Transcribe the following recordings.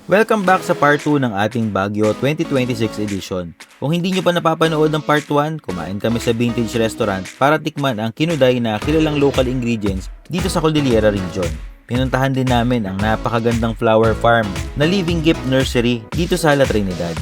Welcome back sa part 2 ng ating Baguio 2026 edition. Kung hindi nyo pa napapanood ng part 1, kumain kami sa vintage restaurant para tikman ang kinuday na kilalang local ingredients dito sa Cordillera Region. Pinuntahan din namin ang napakagandang flower farm na Living Gift Nursery dito sa La Trinidad.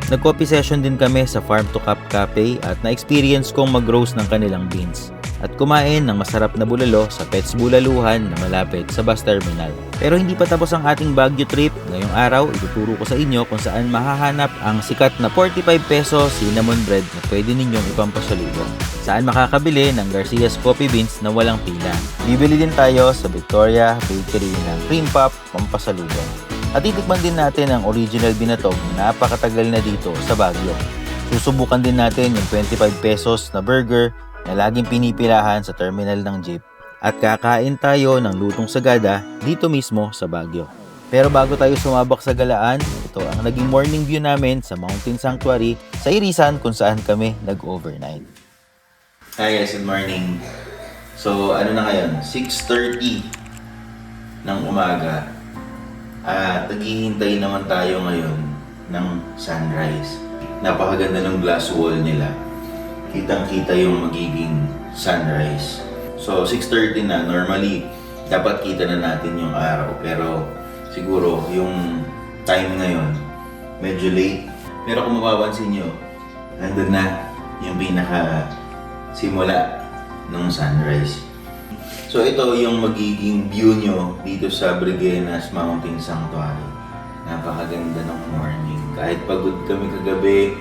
Nag-coffee session din kami sa Farm to Cup Cafe at na-experience kong mag-roast ng kanilang beans at kumain ng masarap na bulalo sa Pets Bulaluhan na malapit sa bus terminal. Pero hindi pa tapos ang ating Baguio trip. Ngayong araw, ituturo ko sa inyo kung saan mahahanap ang sikat na 45 peso cinnamon bread na pwede ninyong ipampasalubong. Saan makakabili ng Garcia's Coffee Beans na walang pila. Bibili din tayo sa Victoria Bakery ng cream puff pampasalubong. At titikman din natin ang original binatog na napakatagal na dito sa Baguio. Susubukan din natin yung 25 pesos na burger na laging pinipilahan sa terminal ng jeep. At kakain tayo ng lutong sagada dito mismo sa Baguio. Pero bago tayo sumabak sa galaan, ito ang naging morning view namin sa Mountain Sanctuary sa Irisan kung saan kami nag-overnight. Hi guys, good morning. So ano na ngayon? 6:30 ng umaga. At naghihintay naman tayo ngayon ng sunrise. Napakaganda ng glass wall nila. Kitang-kita yung magiging sunrise. So 6:30 na, normally dapat kita na natin yung araw. Pero siguro yung time ngayon medyo late. Pero kung mapapansin nyo, nandun na yung pinaka simula ng sunrise. So ito yung magiging view nyo dito sa Breguenas Mountain Sanctuary. Napakaganda ng morning. Kahit pagod kami kagabi,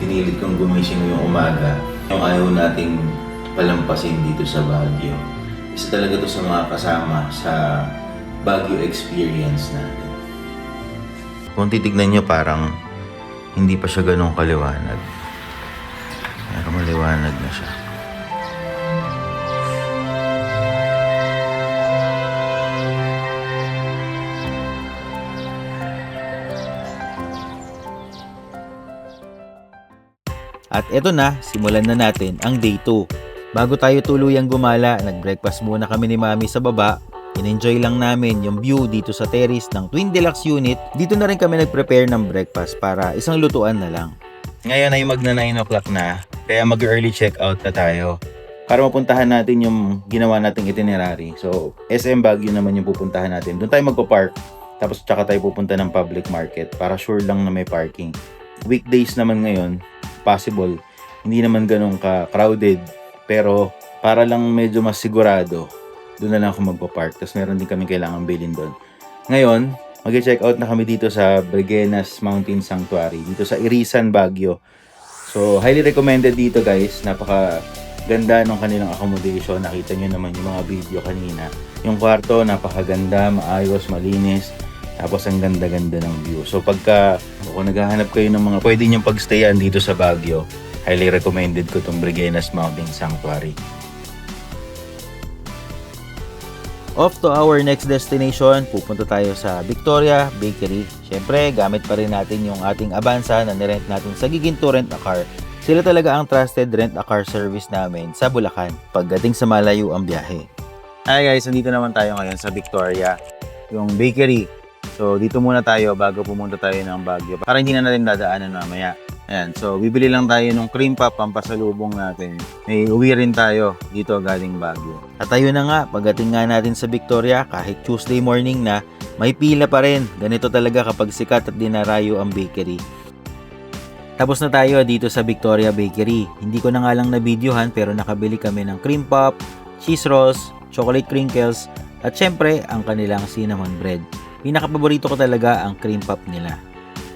pinilit kong gumising ngayong umaga. Yung ayaw nating palampasin dito sa Baguio. Isa talaga to sa mga kasama sa Baguio experience natin. Kung titignan nyo, parang hindi pa siya ganun kaliwanag. Pero maliwanag na siya. At eto na, simulan na natin ang day 2. Bago tayo tuluyang gumala, nag-breakfast muna kami ni Mami sa baba. In-enjoy lang namin yung view dito sa terrace ng Twin Deluxe Unit. Dito na rin kami nag-prepare ng breakfast para isang lutuan na lang. Ngayon ay magna 9 o'clock na, kaya mag-early check-out na tayo para mapuntahan natin yung ginawa nating itinerary. So, SM Baguio naman yung pupuntahan natin. Doon tayo magpa-park, tapos tsaka tayo pupunta ng public market para sure lang na may parking. Weekdays naman ngayon, possible, hindi naman ganun ka-crowded, pero para lang medyo mas sigurado, doon na lang ako magpa-park. Tapos meron din kami kailangan bilhin doon. Ngayon, mag-check out na kami dito sa Breguenas Mountain Sanctuary, dito sa Irisan, Baguio. So, highly recommended dito guys. Napaka ganda ng kanilang accommodation. Nakita nyo naman yung mga video kanina. Yung kwarto, napakaganda, maayos, malinis. Tapos ang ganda-ganda ng view. So kung naghahanap kayo ng mga pwede niyong pagstayan dito sa Baguio, highly recommended ko itong Breguenas Mountain Sanctuary. Off to our next destination, pupunta tayo sa Victoria Bakery. Siyempre, gamit pa rin natin yung ating Avanza na nirent natin sa Giginto Rent a Car. Sila talaga ang trusted rent a car service namin sa Bulacan pagdating sa malayo ang biyahe. Hi guys, nandito naman tayo ngayon sa Victoria, yung bakery. So, dito muna tayo bago pumunta tayo ng Baguio para hindi na natin dadaanan mamaya. Ayan, so bibili lang tayo ng cream puff pampasalubong natin. May uwi rin tayo dito galing Baguio. At ayun na nga, pagdating nga natin sa Victoria, kahit Tuesday morning na, may pila pa rin. Ganito talaga kapag sikat at dinarayo ang bakery. Tapos na tayo dito sa Victoria Bakery. Hindi ko na nga lang na-videohan pero nakabili kami ng cream puff, cheese rolls, chocolate crinkles, at syempre ang kanilang cinnamon bread. Pinaka-paborito ko talaga ang cream puff nila.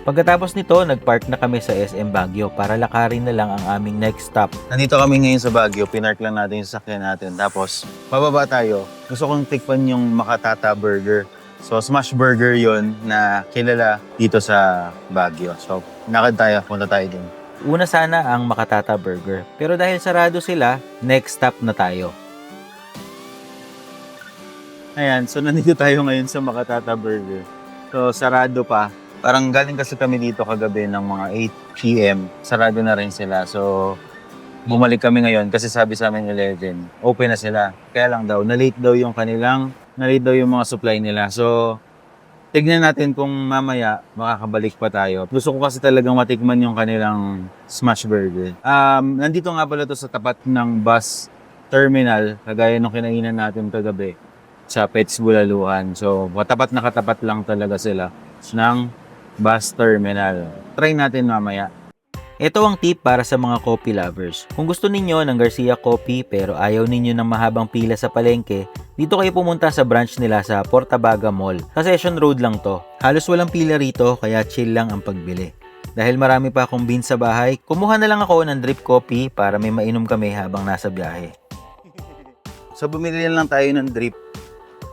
Pagkatapos nito, nagpark na kami sa SM Baguio para lakarin na lang ang aming next stop. Nandito kami ngayon sa Baguio, pinark lang natin yung sasakyan natin. Tapos, pababa tayo. Gusto kong tikpan yung Makatata Burger. So, smash burger yon na kilala dito sa Baguio. So, nakad tayo, punta tayo din. Una sana ang Makatata Burger. Pero dahil sarado sila, next stop na tayo. Ayan, so nandito tayo ngayon sa Makatata Burger. So, sarado pa. Parang galing kasi kami dito kagabi ng mga 8 p.m. Sarado na rin sila. So, bumalik kami ngayon kasi sabi sa amin 11, open na sila. Kaya lang daw, na-late daw yung mga supply nila. So, Tignan natin kung mamaya makakabalik pa tayo. Gusto ko kasi talagang matikman yung kanilang smash burger. Nandito nga pala to sa tapat ng bus terminal, kagaya nung kinainan natin kagabi sa Pets Bulaluhan. So, katapat na katapat lang talaga sila ng bus terminal. Try natin mamaya. Ito ang tip para sa mga coffee lovers. Kung gusto ninyo ng Garcia Coffee pero ayaw ninyo ng mahabang pila sa palengke, dito kayo pumunta sa branch nila sa Portabaga Mall. Sa Session Road lang to. Halos walang pila rito kaya chill lang ang pagbili. Dahil marami pa akong beans sa bahay, kumuha na lang ako ng drip coffee para may mainom kami habang nasa biyahe. So bumili lang tayo ng drip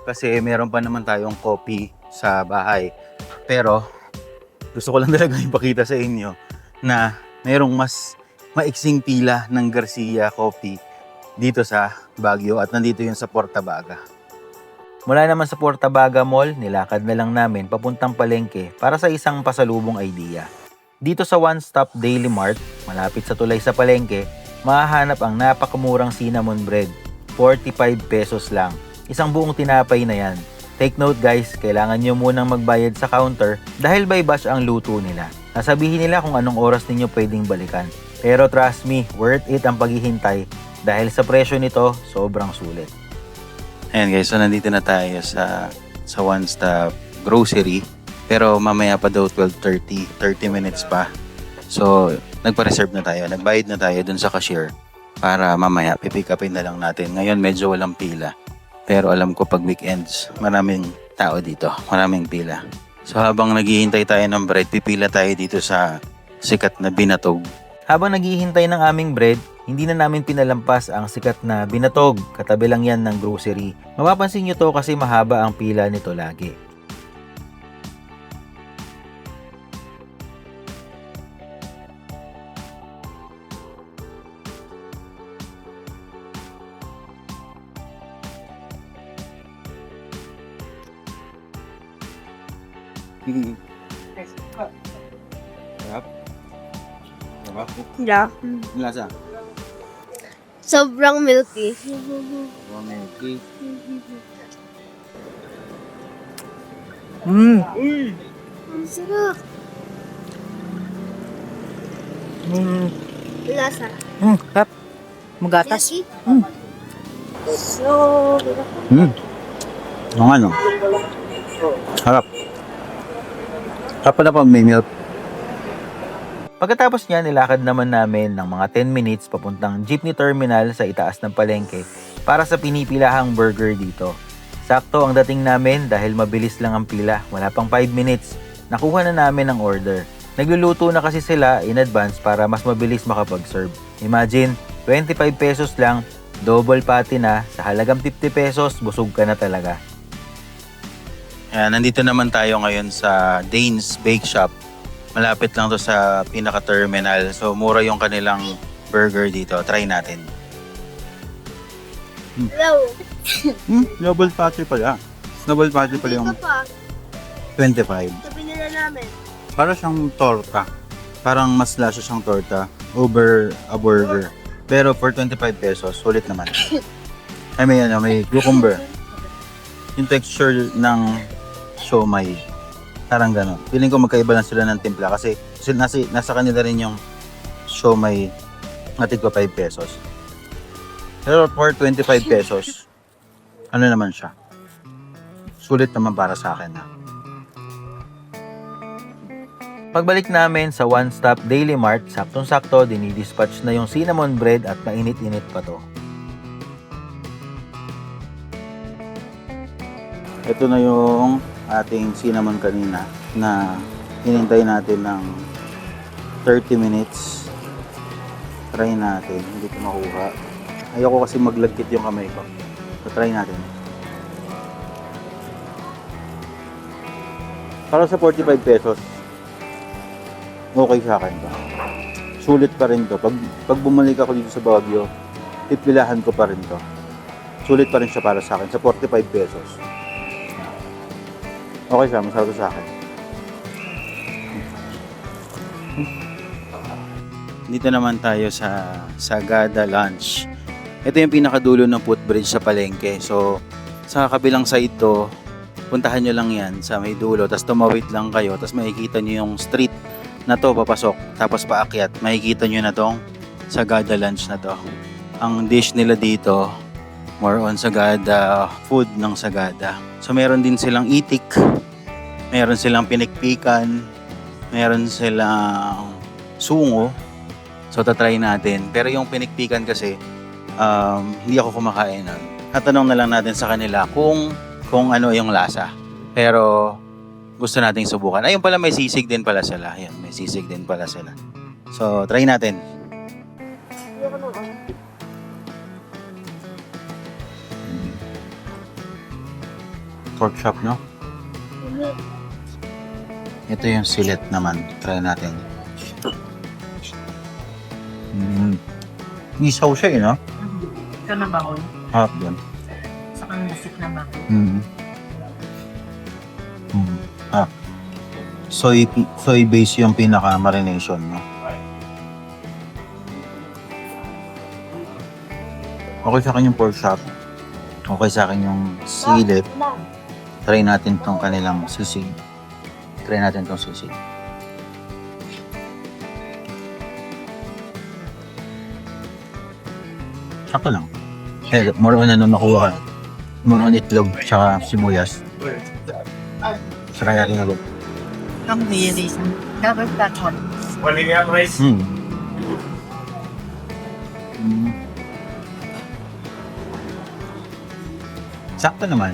kasi meron pa naman tayong coffee sa bahay. Pero gusto ko lang talaga ipakita sa inyo na mayroong mas maiksing pila ng Garcia Coffee dito sa Baguio at nandito yun sa Portabaga. Mula naman sa Portabaga Mall, nilakad na lang namin papuntang palengke para sa isang pasalubong idea. Dito sa One Stop Daily Mart, malapit sa tulay sa palengke, mahahanap ang napakamurang cinnamon bread. 45 pesos lang. Isang buong tinapay na yan. Take note guys, kailangan nyo munang magbayad sa counter dahil by batch ang luto nila. Sasabihin nila kung anong oras ninyo pwedeng balikan. Pero trust me, worth it ang paghihintay dahil sa presyo nito, sobrang sulit. Ayan guys, so nandito na tayo sa One Stop Grocery. Pero mamaya pa daw 12:30, 30 minutes pa. So, nagpa-reserve na tayo, nagbayad na tayo dun sa cashier para mamaya pipick upin na lang natin. Ngayon medyo walang pila. Pero alam ko pag weekends, maraming tao dito, maraming pila. So habang naghihintay tayo ng bread, pipila tayo dito sa sikat na Binatog. Habang naghihintay ng aming bread, hindi na namin pinalampas ang sikat na Binatog. Katabi lang yan ng grocery. Mapapansin nyo to kasi mahaba ang pila nito lagi. Sarap? Sarap? Yeah. Lasa? Sobrang milky. Milky. Ang sarap. Lasa. Sarap. Magatas. Milky. So, Ang ano? Harap. Harap na pag may milk. Pagkatapos niya, nilakad naman namin ng mga 10 minutes papuntang jeepney terminal sa itaas ng palengke para sa pinipilahang burger dito. Sakto ang dating namin dahil mabilis lang ang pila. Wala pang 5 minutes. Nakuha na namin ang order. Nagluluto na kasi sila in advance para mas mabilis makapag-serve. Imagine, 25 pesos lang, double patty na, sa halagang 50 pesos, busog ka na talaga. Nandito naman tayo ngayon sa Dane's Bake Shop. Malapit lang to sa pinaka-terminal. So, mura yung kanilang burger dito. Try natin. hello. Double patty pala. Double patty pala yung Ito pa. 25. Sabi nila namin. Para siyang torta. Parang mas lasa siyang torta over a burger. Pero for 25 pesos, sulit naman. Ay, may cucumber. Yung texture ng siomai, parang gano'n. Feeling ko magkaiba lang sila ng timpla kasi nasa kanila rin yung siomai na tigpa 5 pesos. Pero for 25 pesos, ano naman siya? Sulit naman para sa akin. Pagbalik namin sa One Stop Daily Mart, saktong-sakto, dinidispatch na yung cinnamon bread at mainit-init pa to. Ito na yung ating cinnamon kanina na hinintay natin ng 30 minutes. Try natin. Hindi ko makuha. Ayoko kasi maglagkit yung kamay ko. So, try natin. Para sa 45 pesos, okay sa akin to. Sulit pa rin to. Pag bumalik ako dito sa Baguio, pipilahan ko pa rin to. Sulit pa rin siya para sa akin sa 45 pesos. Okay siya, masarap sa akin. Dito naman tayo sa Sagada Lunch. Ito yung pinakadulo ng footbridge sa palengke. So, sa kabilang side to, puntahan nyo lang yan sa may dulo, tapos tumawid lang kayo, tapos makikita nyo yung street na to papasok, tapos paakyat, makikita nyo na tong Sagada Lunch na to. Ang dish nila dito, more on Sagada, food ng Sagada. So meron din silang itik, meron silang pinikpikan, meron silang sungo. So tatry natin. Pero yung pinikpikan kasi, hindi ako kumakain nun. Tatanong na lang natin sa kanila kung ano yung lasa. Pero gusto nating subukan. Ayun pala, may sisig din pala sila. Ayan, may sisig din pala sila. So try natin. Ayoko nung ano. Pork chop, no? Hindi. Ito yung silet naman. Try natin. Isaw siya no? Ito na ba, Oy? Harap yun. Sa kanusik na ba? Soy base yung pinaka marination, no? Okay sa akin yung pork chop. Okay sa akin yung silip. Try natin tong kanilang sisig. Try natin tong sisig. Sakto lang. Eh, more on ano nakuha ka. More on itlog, tsaka sibuyas. Try natin agad. Ang reason. Double platform. Sakto naman.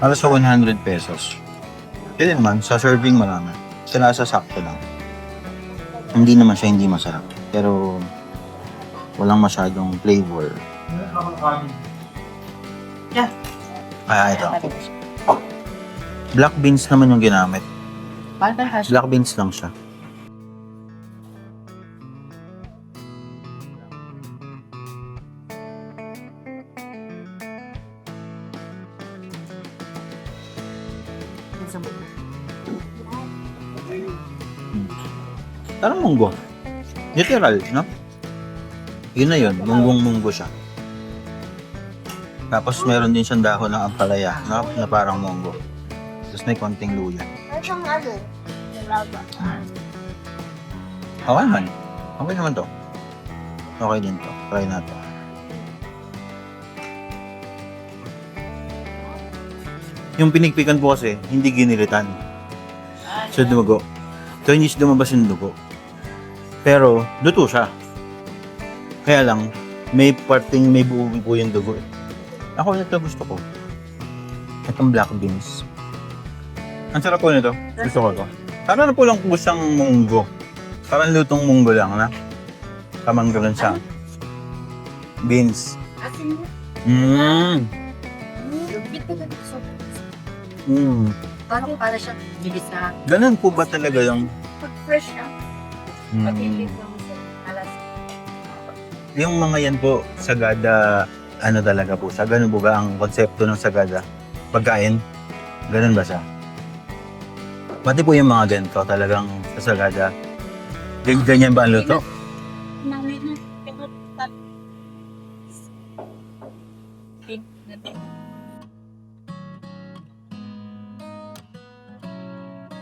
Para sa 100 pesos. Hindi naman, sa serving marami. Sa lasa sakto lang. Hindi naman siya hindi masarap. Pero walang masyadong flavor. Yeah. Kaya ito. Black beans naman yung ginamit. Paano hash? Black beans lang siya. Parang munggo. Literal, no? Yun na yun, munggong-munggo siya. Tapos meron din siyang dahon ng ampalaya, no? Na parang munggo. Tapos may konting luya. Ay, siyang ano? Laba. Okay naman. Okay naman to. Okay din to. Try natin. Yung pinigpikan po kasi, hindi ginilitan. Sa dugo. So, hindi siya lumabas yung dugo. Pero, luto siya. Kaya lang, may parting may buo po yung dugo. Ako ito gusto ko. Itong black beans. Ang sarap po nito. Gusto ko to. Parang na po lang po siyang munggo. Parang lutong munggo lang na. Tamang gano'n siya. Beans. Asin mo? Parang para siya bilis na. Ganun po ba talaga yung... Pag fresh na. Pag-ibig lang sa alas. Yung mga yan po, Sagada, ano talaga po siya? Ganun po ba ang konsepto ng Sagada? Pagkain? Ganun ba siya? Pati po yung mga ganito talagang sa Sagada. Ganyan ba ang luto? Namin na.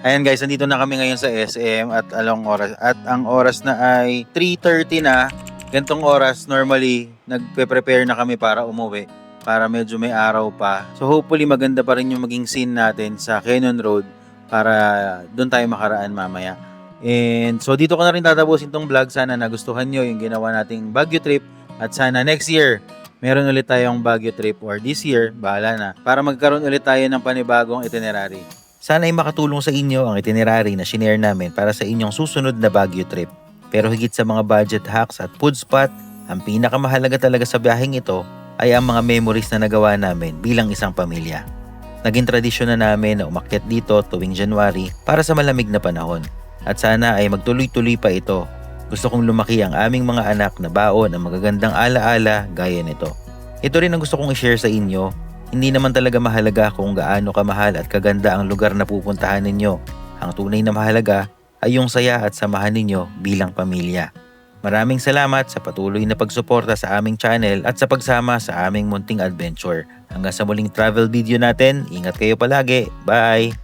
Ayan guys, nandito na kami ngayon sa SM at ang oras na ay 3:30 na. Gantong oras normally nagpe-prepare na kami para umuwi para medyo may araw pa. So hopefully maganda pa rin yung maging scene natin sa Cannon Road para doon tayo makaraan mamaya. And so dito ko na rin tatapusin tong vlog. Sana nagustuhan nyo yung ginawa nating Baguio trip at sana next year meron ulit tayong Baguio trip or this year, bahala na, para magkaroon ulit tayo ng panibagong itinerary. Sana ay makatulong sa inyo ang itinerary na shinare namin para sa inyong susunod na Baguio trip. Pero higit sa mga budget hacks at food spot, ang pinakamahalaga talaga sa biyaheng ito ay ang mga memories na nagawa namin bilang isang pamilya. Naging tradisyon na namin na umakyat dito tuwing January para sa malamig na panahon. At sana ay magtuloy-tuloy pa ito. Gusto kong lumaki ang aming mga anak na baon ang magagandang alaala gaya nito. Ito rin ang gusto kong i-share sa inyo. Hindi naman talaga mahalaga kung gaano kamahal at kaganda ang lugar na pupuntahan ninyo. Ang tunay na mahalaga ay yung saya at samahan ninyo bilang pamilya. Maraming salamat sa patuloy na pagsuporta sa aming channel at sa pagsama sa aming munting adventure. Hanggang sa muling travel video natin, ingat kayo palagi. Bye!